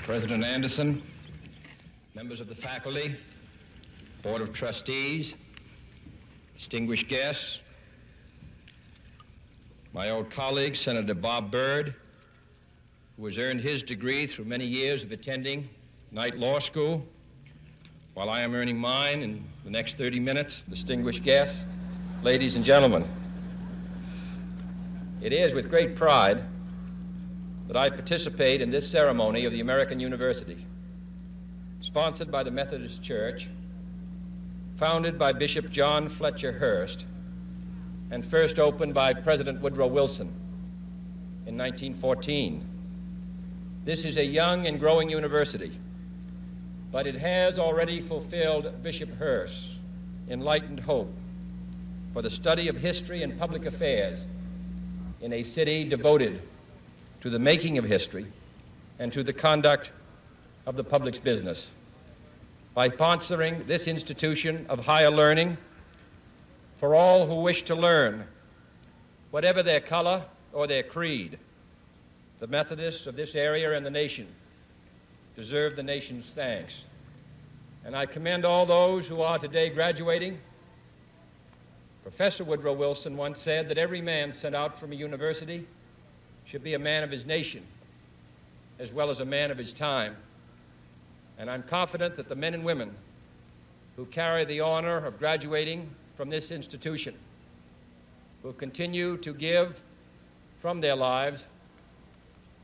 President Anderson, members of the faculty, Board of Trustees, distinguished guests, my old colleague, Senator Bob Byrd, who has earned his degree through many years of attending Knight Law School, while I am earning mine in the next 30 minutes, distinguished guests, ladies and gentlemen. It is with great pride that I participate in this ceremony of the American University, sponsored by the Methodist Church, founded by Bishop John Fletcher Hurst, and first opened by President Woodrow Wilson in 1914. This is a young and growing university, but it has already fulfilled Bishop Hurst's enlightened hope for the study of history and public affairs in a city devoted to the making of history and to the conduct of the public's business. By sponsoring this institution of higher learning for all who wish to learn, whatever their color or their creed, the Methodists of this area and the nation deserve the nation's thanks. And I commend all those who are today graduating. Professor Woodrow Wilson once said that every man sent out from a university should be a man of his nation as well as a man of his time. And I'm confident that the men and women who carry the honor of graduating from this institution will continue to give from their lives,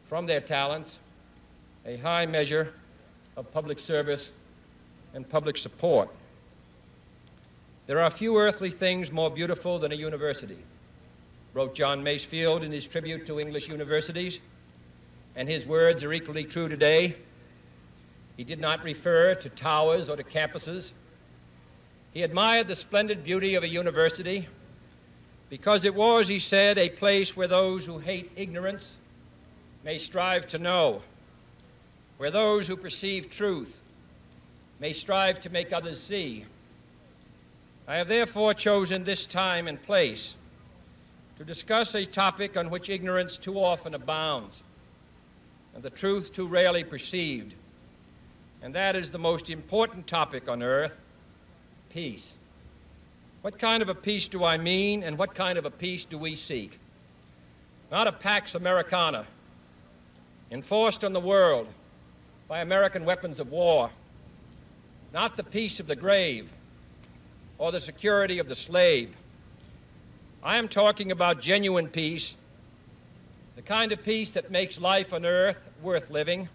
from their talents, a high measure of public service and public support. There are few earthly things more beautiful than a university, wrote John Masefield in his tribute to English universities, and his words are equally true today. He did not refer to towers or to campuses. He admired the splendid beauty of a university because it was, he said, a place where those who hate ignorance may strive to know, where those who perceive truth may strive to make others see. I have therefore chosen this time and place to discuss a topic on which ignorance too often abounds and the truth too rarely perceived, and that is the most important topic on earth: peace. What kind of a peace do I mean, and what kind of a peace do we seek? Not a Pax Americana enforced on the world by American weapons of war, not the peace of the grave or the security of the slave. I am talking about genuine peace, the kind of peace that makes life on earth worth living,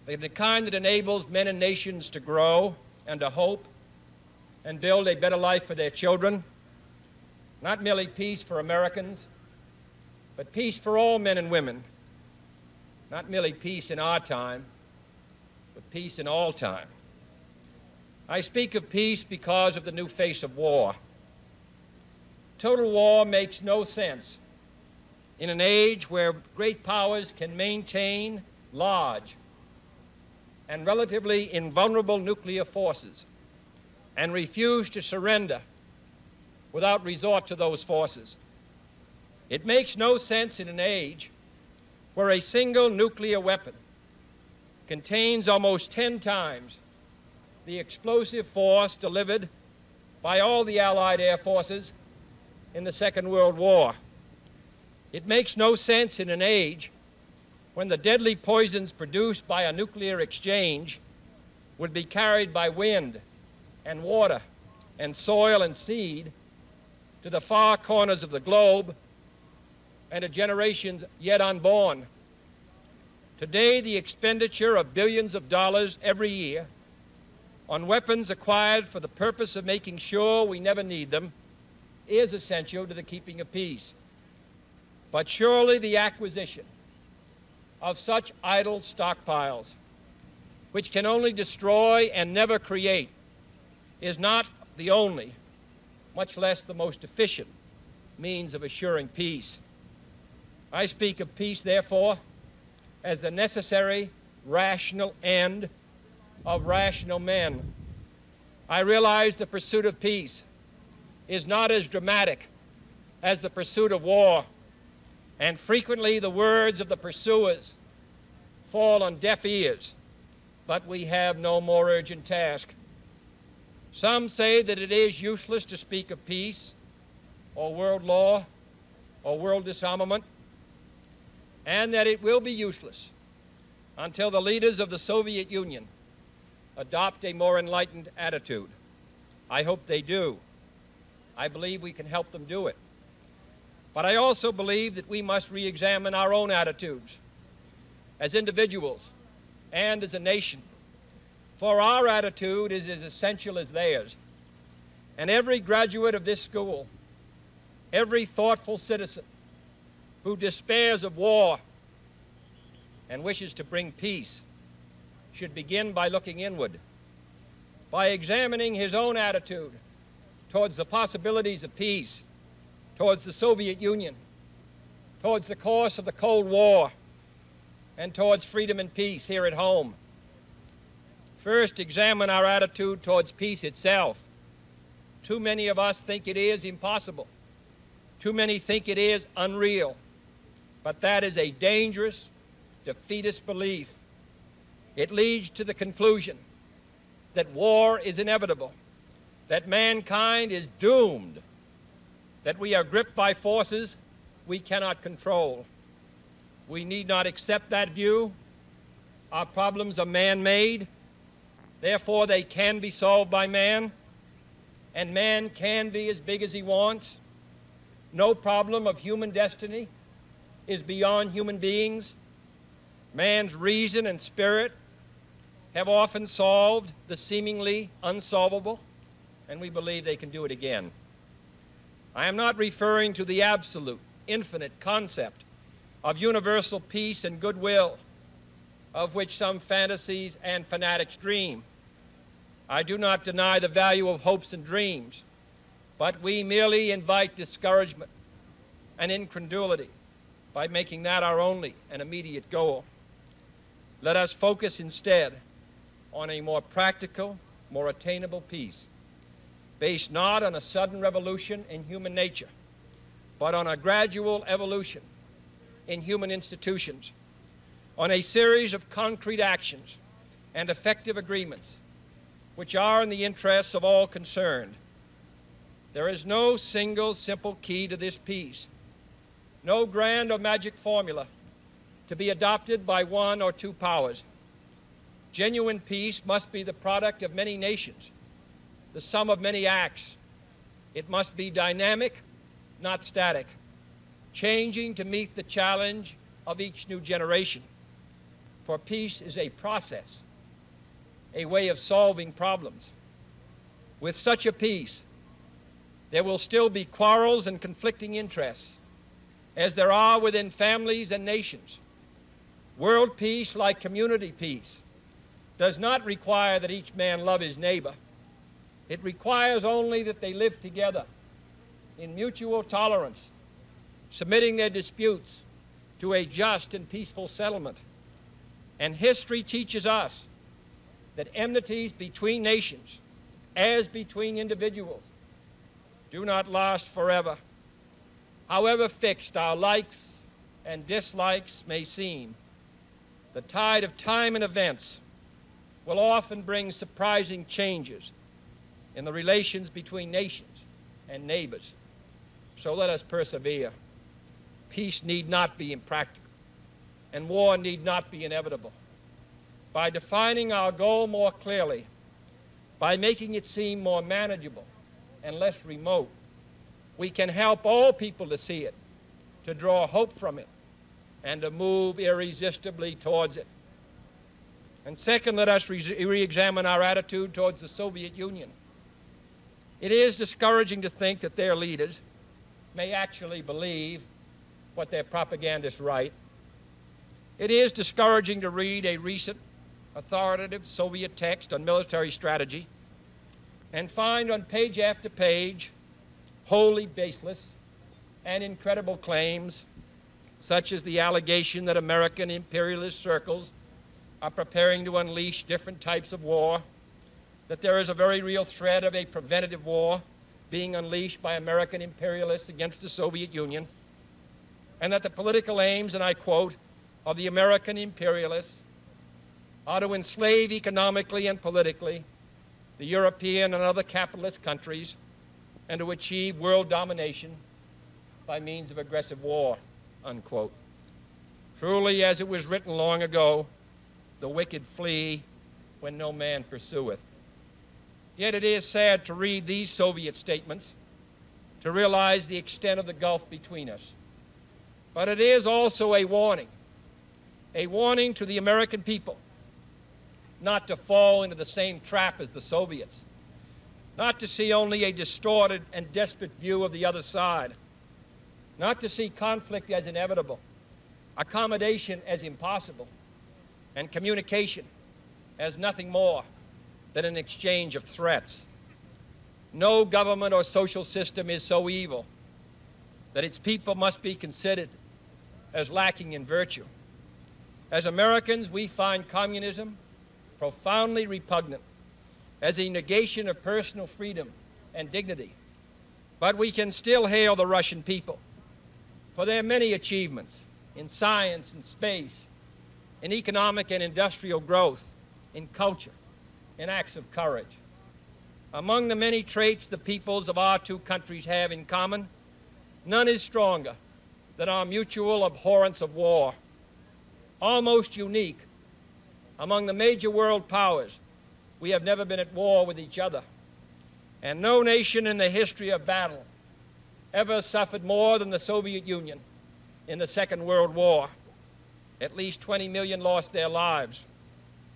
the kind that enables men and nations to grow and to hope and build a better life for their children. Not merely peace for Americans, but peace for all men and women. Not merely peace in our time, but peace in all time. I speak of peace because of the new face of war. Total war makes no sense in an age where great powers can maintain large and relatively invulnerable nuclear forces and refuse to surrender without resort to those forces. It makes no sense in an age where a single nuclear weapon contains almost 10 times the explosive force delivered by all the Allied air forces in the Second World War. It makes no sense in an age when the deadly poisons produced by a nuclear exchange would be carried by wind and water and soil and seed to the far corners of the globe and to generations yet unborn. Today, the expenditure of billions of dollars every year on weapons acquired for the purpose of making sure we never need them is essential to the keeping of peace. But surely the acquisition of such idle stockpiles, which can only destroy and never create, is not the only, much less the most efficient, means of assuring peace. I speak of peace, therefore, as the necessary, rational end of rational men. I realize the pursuit of peace is not as dramatic as the pursuit of war, and frequently the words of the pursuers fall on deaf ears, but we have no more urgent task. Some say that it is useless to speak of peace or world law or world disarmament, and that it will be useless until the leaders of the Soviet Union adopt a more enlightened attitude. I hope they do. I believe we can help them do it. But I also believe that we must re-examine our own attitudes as individuals and as a nation, for our attitude is as essential as theirs. And every graduate of this school, every thoughtful citizen who despairs of war and wishes to bring peace should begin by looking inward, by examining his own attitude towards the possibilities of peace, towards the Soviet Union, towards the course of the Cold War, and towards freedom and peace here at home. First, examine our attitude towards peace itself. Too many of us think it is impossible. Too many think it is unreal. But that is a dangerous, defeatist belief. It leads to the conclusion that war is inevitable, that mankind is doomed, that we are gripped by forces we cannot control. We need not accept that view. Our problems are man-made. Therefore, they can be solved by man, and man can be as big as he wants. No problem of human destiny is beyond human beings. Man's reason and spirit have often solved the seemingly unsolvable, and we believe they can do it again. I am not referring to the absolute, infinite concept of universal peace and goodwill, of which some fantasies and fanatics dream. I do not deny the value of hopes and dreams, but we merely invite discouragement and incredulity by making that our only and immediate goal. Let us focus instead on a more practical, more attainable peace, based not on a sudden revolution in human nature, but on a gradual evolution in human institutions, on a series of concrete actions and effective agreements which are in the interests of all concerned. There is no single simple key to this peace, no grand or magic formula to be adopted by one or two powers. Genuine peace must be the product of many nations, the sum of many acts. It must be dynamic, not static, changing to meet the challenge of each new generation. For peace is a process, a way of solving problems. With such a peace, there will still be quarrels and conflicting interests, as there are within families and nations. World peace, like community peace, does not require that each man love his neighbor. It requires only that they live together in mutual tolerance, submitting their disputes to a just and peaceful settlement. And history teaches us that enmities between nations, as between individuals, do not last forever. However fixed our likes and dislikes may seem, the tide of time and events will often bring surprising changes in the relations between nations and neighbors. So let us persevere. Peace need not be impractical, and war need not be inevitable. By defining our goal more clearly, by making it seem more manageable and less remote, we can help all people to see it, to draw hope from it, and to move irresistibly towards it. And second, let us re-examine our attitude towards the Soviet Union. It is discouraging to think that their leaders may actually believe what their propagandists write. It is discouraging to read a recent authoritative Soviet text on military strategy and find on page after page wholly baseless and incredible claims, such as the allegation that American imperialist circles are preparing to unleash different types of war, that there is a very real threat of a preventative war being unleashed by American imperialists against the Soviet Union, and that the political aims, and I quote, of the American imperialists are to enslave economically and politically the European and other capitalist countries and to achieve world domination by means of aggressive war, unquote. Truly, as it was written long ago, the wicked flee when no man pursueth. Yet it is sad to read these Soviet statements, to realize the extent of the gulf between us. But it is also a warning to the American people not to fall into the same trap as the Soviets, not to see only a distorted and desperate view of the other side, not to see conflict as inevitable, accommodation as impossible, and communication as nothing more than an exchange of threats. No government or social system is so evil that its people must be considered as lacking in virtue. As Americans, we find communism profoundly repugnant as a negation of personal freedom and dignity. But we can still hail the Russian people for their many achievements in science and space, in economic and industrial growth, in culture, in acts of courage. Among the many traits the peoples of our two countries have in common, none is stronger than our mutual abhorrence of war. Almost unique among the major world powers, we have never been at war with each other, and no nation in the history of battle ever suffered more than the Soviet Union in the Second World War. At least 20 million lost their lives.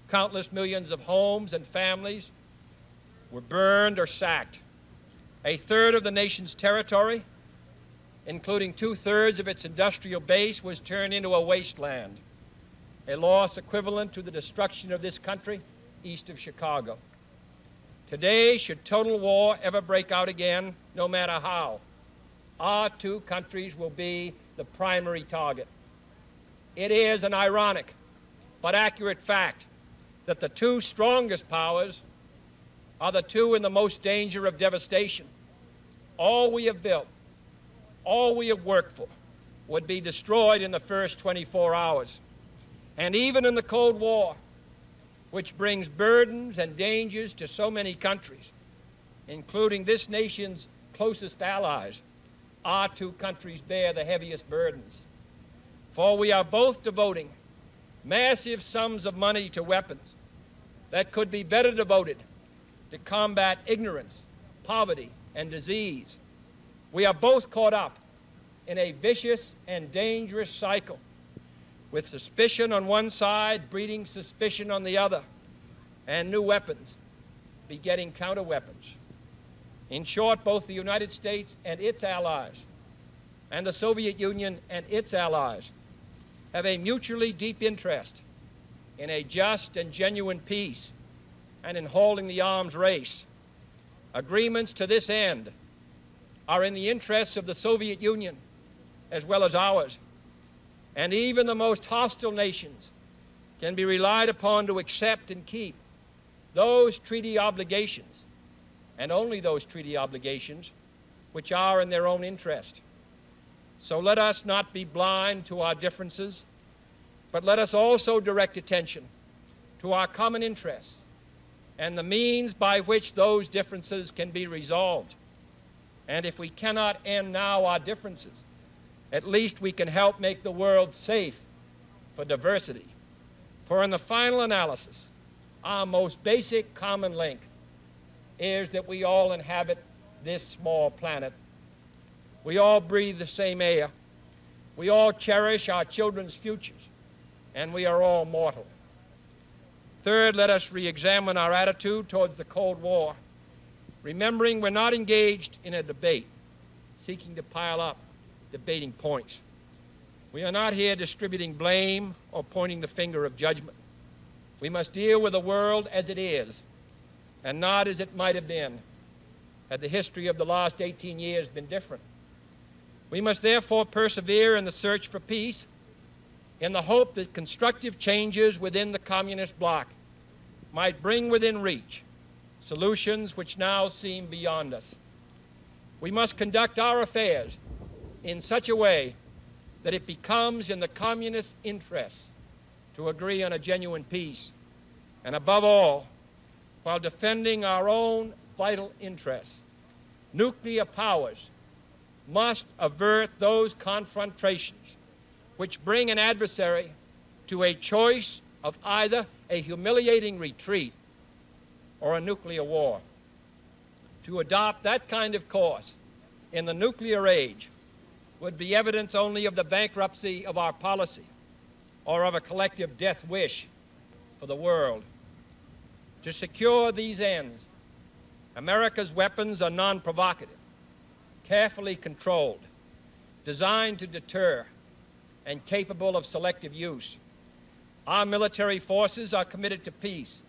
Countless millions of homes and families were burned or sacked. A third of the nation's territory, including 2/3 of its industrial base, was turned into a wasteland, a loss equivalent to the destruction of this country east of Chicago. Today, should total war ever break out again, no matter how, our two countries will be the primary target. It is an ironic but accurate fact that the two strongest powers are the two in the most danger of devastation. All we have built, all we have worked for, would be destroyed in the first 24 hours. And even in the Cold War, which brings burdens and dangers to so many countries, including this nation's closest allies, our two countries bear the heaviest burdens. For we are both devoting massive sums of money to weapons that could be better devoted to combat ignorance, poverty, and disease. We are both caught up in a vicious and dangerous cycle, with suspicion on one side breeding suspicion on the other, and new weapons begetting counterweapons. In short, both the United States and its allies, and the Soviet Union and its allies, have a mutually deep interest in a just and genuine peace and in holding the arms race. Agreements to this end are in the interests of the Soviet Union as well as ours, and even the most hostile nations can be relied upon to accept and keep those treaty obligations, and only those treaty obligations, which are in their own interest. So let us not be blind to our differences, but let us also direct attention to our common interests and the means by which those differences can be resolved. And if we cannot end now our differences, at least we can help make the world safe for diversity. For in the final analysis, our most basic common link is that we all inhabit this small planet. We all breathe the same air. We all cherish our children's futures, and we are all mortal. Third, let us re-examine our attitude towards the Cold War, remembering we're not engaged in a debate, seeking to pile up debating points. We are not here distributing blame or pointing the finger of judgment. We must deal with the world as it is, and not as it might have been had the history of the last 18 years been different. We must therefore persevere in the search for peace in the hope that constructive changes within the communist bloc might bring within reach solutions which now seem beyond us. We must conduct our affairs in such a way that it becomes in the communist interests to agree on a genuine peace. And above all, while defending our own vital interests, nuclear powers must avert those confrontations which bring an adversary to a choice of either a humiliating retreat or a nuclear war. To adopt that kind of course in the nuclear age would be evidence only of the bankruptcy of our policy or of a collective death wish for the world. To secure these ends, America's weapons are non-provocative, carefully controlled, designed to deter, and capable of selective use. Our military forces are committed to peace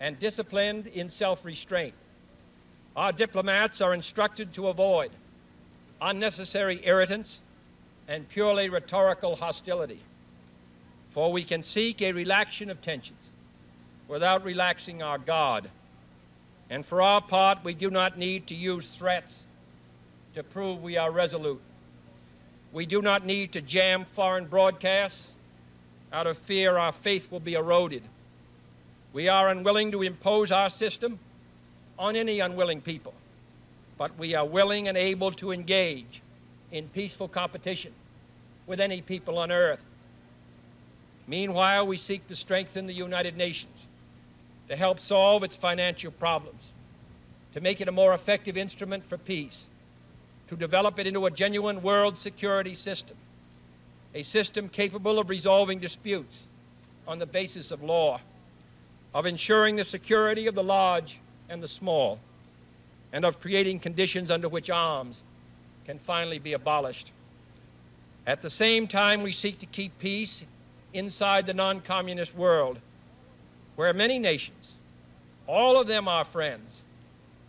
and disciplined in self-restraint. Our diplomats are instructed to avoid unnecessary irritants and purely rhetorical hostility, for we can seek a relaxation of tensions without relaxing our guard. And for our part, we do not need to use threats to prove we are resolute. We do not need to jam foreign broadcasts out of fear our faith will be eroded. We are unwilling to impose our system on any unwilling people, but we are willing and able to engage in peaceful competition with any people on earth. Meanwhile, we seek to strengthen the United Nations, to help solve its financial problems, to make it a more effective instrument for peace, to develop it into a genuine world security system, a system capable of resolving disputes on the basis of law, of ensuring the security of the large and the small, and of creating conditions under which arms can finally be abolished. At the same time, we seek to keep peace inside the non-communist world, where many nations, all of them our friends,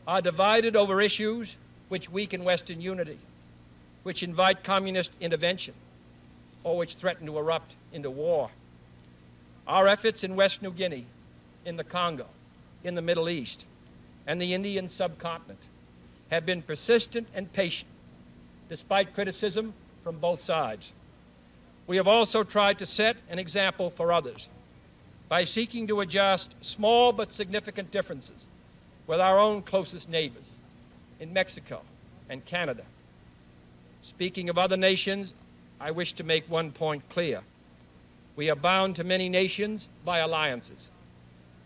are divided over issues which weaken Western unity, which invite communist intervention, or which threaten to erupt into war. Our efforts in West New Guinea, in the Congo, in the Middle East, and the Indian subcontinent have been persistent and patient, despite criticism from both sides. We have also tried to set an example for others by seeking to adjust small but significant differences with our own closest neighbors in Mexico and Canada. Speaking of other nations, I wish to make one point clear. We are bound to many nations by alliances.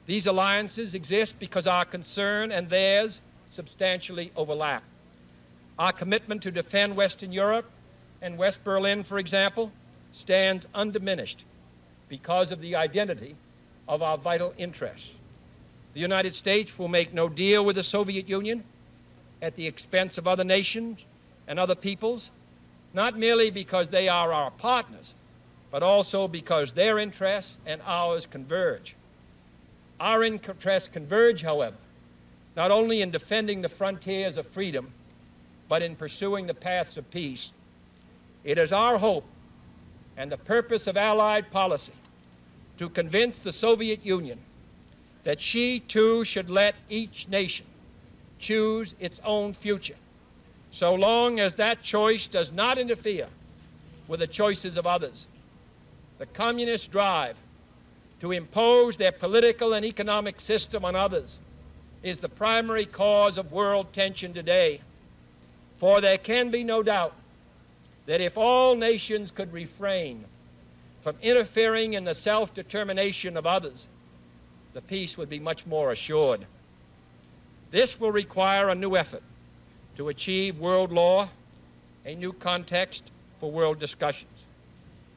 These alliances exist because our concern and theirs substantially overlap. Our commitment to defend Western Europe and West Berlin, for example, stands undiminished because of the identity of our vital interests. The United States will make no deal with the Soviet Union at the expense of other nations and other peoples, not merely because they are our partners, but also because their interests and ours converge. Our interests converge, however, not only in defending the frontiers of freedom, but in pursuing the paths of peace. It is our hope and the purpose of Allied policy to convince the Soviet Union that she too should let each nation choose its own future, so long as that choice does not interfere with the choices of others. The communist drive to impose their political and economic system on others is the primary cause of world tension today. For there can be no doubt that if all nations could refrain from interfering in the self-determination of others, the peace would be much more assured. This will require a new effort to achieve world law, a new context for world discussions.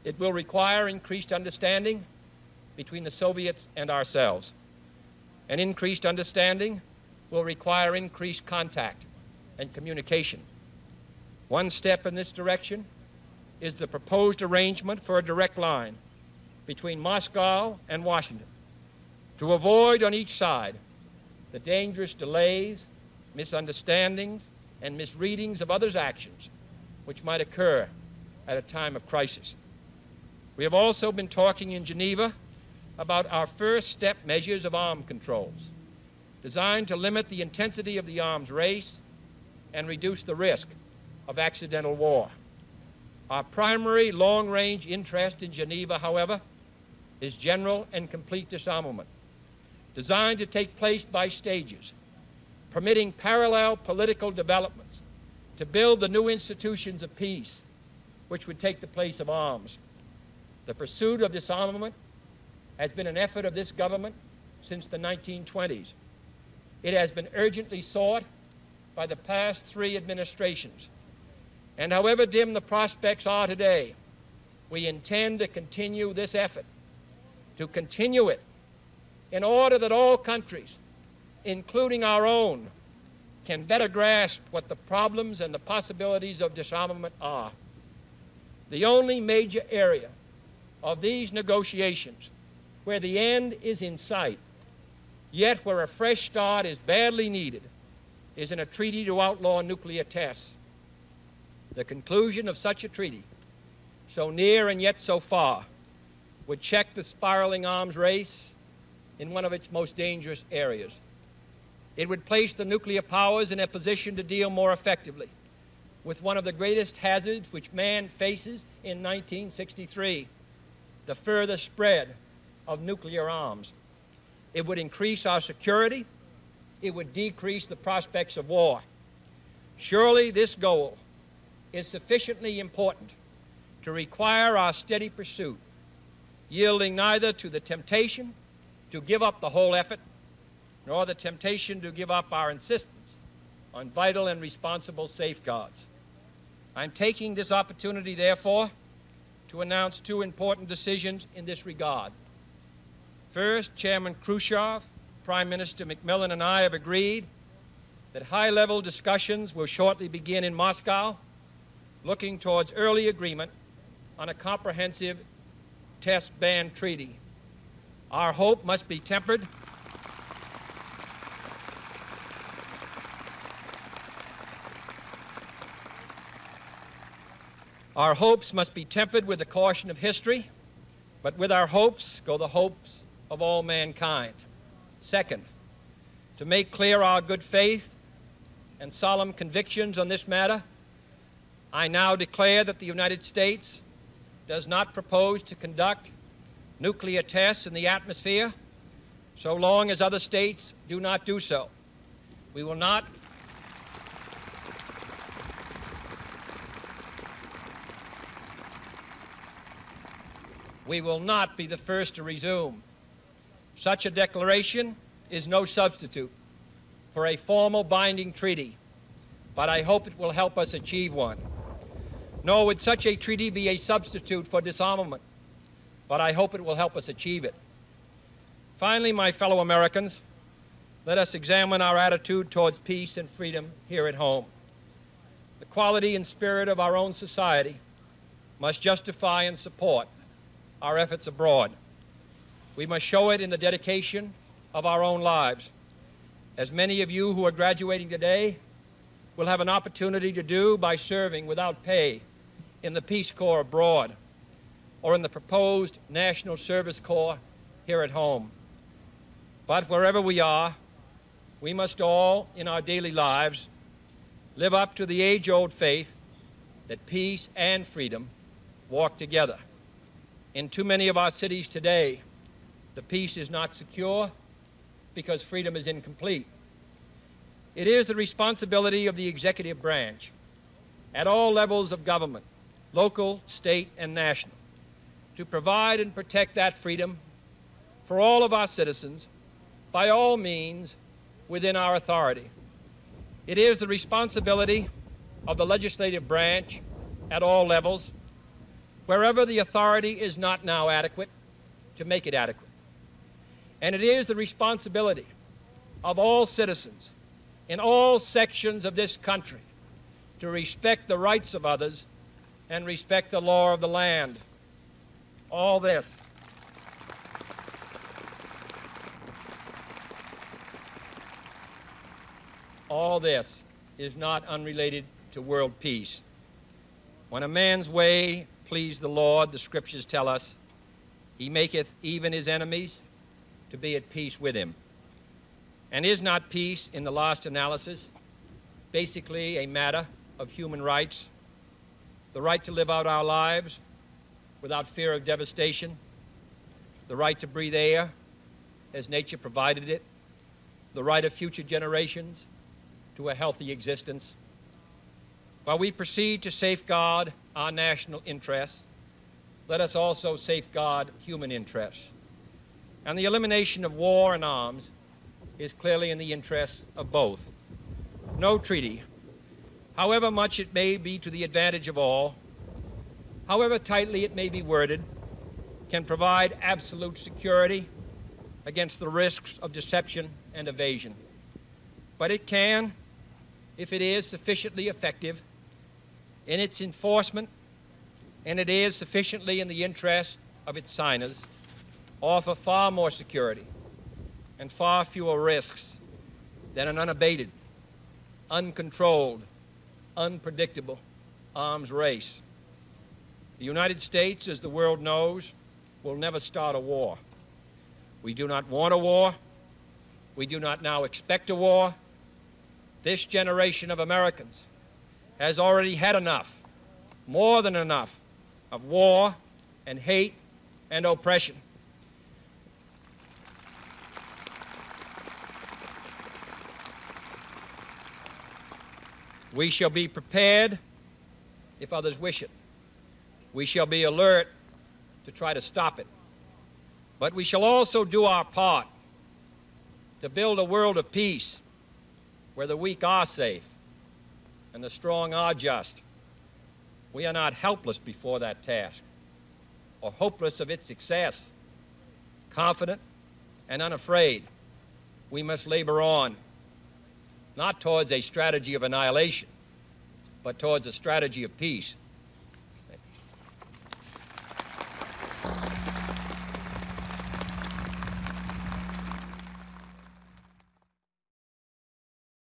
It will require increased understanding between the Soviets and ourselves. And increased understanding will require increased contact and communication. One step in this direction is the proposed arrangement for a direct line between Moscow and Washington to avoid on each side the dangerous delays, misunderstandings, and misreadings of others' actions which might occur at a time of crisis. We have also been talking in Geneva about our first step measures of arms controls, designed to limit the intensity of the arms race and reduce the risk of accidental war. Our primary long-range interest in Geneva, however, is general and complete disarmament, designed to take place by stages, permitting parallel political developments to build the new institutions of peace, which would take the place of arms. The pursuit of disarmament has been an effort of this government since the 1920s. It has been urgently sought by the past 3 administrations. And however dim the prospects are today, we intend to continue this effort, to continue it in order that all countries, including our own, can better grasp what the problems and the possibilities of disarmament are. The only major area of these negotiations where the end is in sight, yet where a fresh start is badly needed, is in a treaty to outlaw nuclear tests. The conclusion of such a treaty, so near and yet so far, would check the spiraling arms race in one of its most dangerous areas. It would place the nuclear powers in a position to deal more effectively with one of the greatest hazards which man faces in 1963, the further spread of nuclear arms. It would increase our security. It would decrease the prospects of war. Surely this goal is sufficiently important to require our steady pursuit, yielding neither to the temptation to give up the whole effort, nor the temptation to give up our insistence on vital and responsible safeguards. I'm taking this opportunity, therefore, to announce 2 important decisions in this regard. First, Chairman Khrushchev, Prime Minister Macmillan, and I have agreed that high-level discussions will shortly begin in Moscow, looking towards early agreement on a comprehensive test ban treaty. Our hope must be tempered Our hopes must be tempered with the caution of history, but with our hopes go the hopes of all mankind. Second, to make clear our good faith and solemn convictions on this matter, I now declare that the United States does not propose to conduct nuclear tests in the atmosphere so long as other states do not do so. We will not be the first to resume. Such a declaration is no substitute for a formal binding treaty, but I hope it will help us achieve one. Nor would such a treaty be a substitute for disarmament, but I hope it will help us achieve it. Finally, my fellow Americans, let us examine our attitude towards peace and freedom here at home. The quality and spirit of our own society must justify and support our efforts abroad. We must show it in the dedication of our own lives. As many of you who are graduating today will have an opportunity to do by serving without pay in the Peace Corps abroad or in the proposed National Service Corps here at home. But wherever we are, we must all, in our daily lives, live up to the age-old faith that peace and freedom walk together. In too many of our cities today, the peace is not secure because freedom is incomplete. It is the responsibility of the executive branch at all levels of government, local, state, and national, to provide and protect that freedom for all of our citizens by all means within our authority. It is the responsibility of the legislative branch at all levels, wherever the authority is not now adequate, to make it adequate. And it is the responsibility of all citizens in all sections of this country to respect the rights of others and respect the law of the land. All this is not unrelated to world peace. When a man's way please the Lord, the Scriptures tell us, he maketh even his enemies to be at peace with him. And is not peace, in the last analysis, basically a matter of human rights? The right to live out our lives without fear of devastation, the right to breathe air as nature provided it, the right of future generations to a healthy existence. While we proceed to safeguard our national interests, let us also safeguard human interests. And the elimination of war and arms is clearly in the interests of both. No treaty, however much it may be to the advantage of all, however tightly it may be worded, can provide absolute security against the risks of deception and evasion. But it can, if it is sufficiently effective in its enforcement, and it is sufficiently in the interest of its signers, offer far more security and far fewer risks than an unabated, uncontrolled, unpredictable arms race. The United States, as the world knows, will never start a war. We do not want a war. We do not now expect a war. This generation of Americans has already had enough, more than enough, of war and hate and oppression. We shall be prepared if others wish it. We shall be alert to try to stop it. But we shall also do our part to build a world of peace where the weak are safe and the strong are just. We are not helpless before that task or hopeless of its success. Confident and unafraid, we must labor on, not towards a strategy of annihilation, but towards a strategy of peace.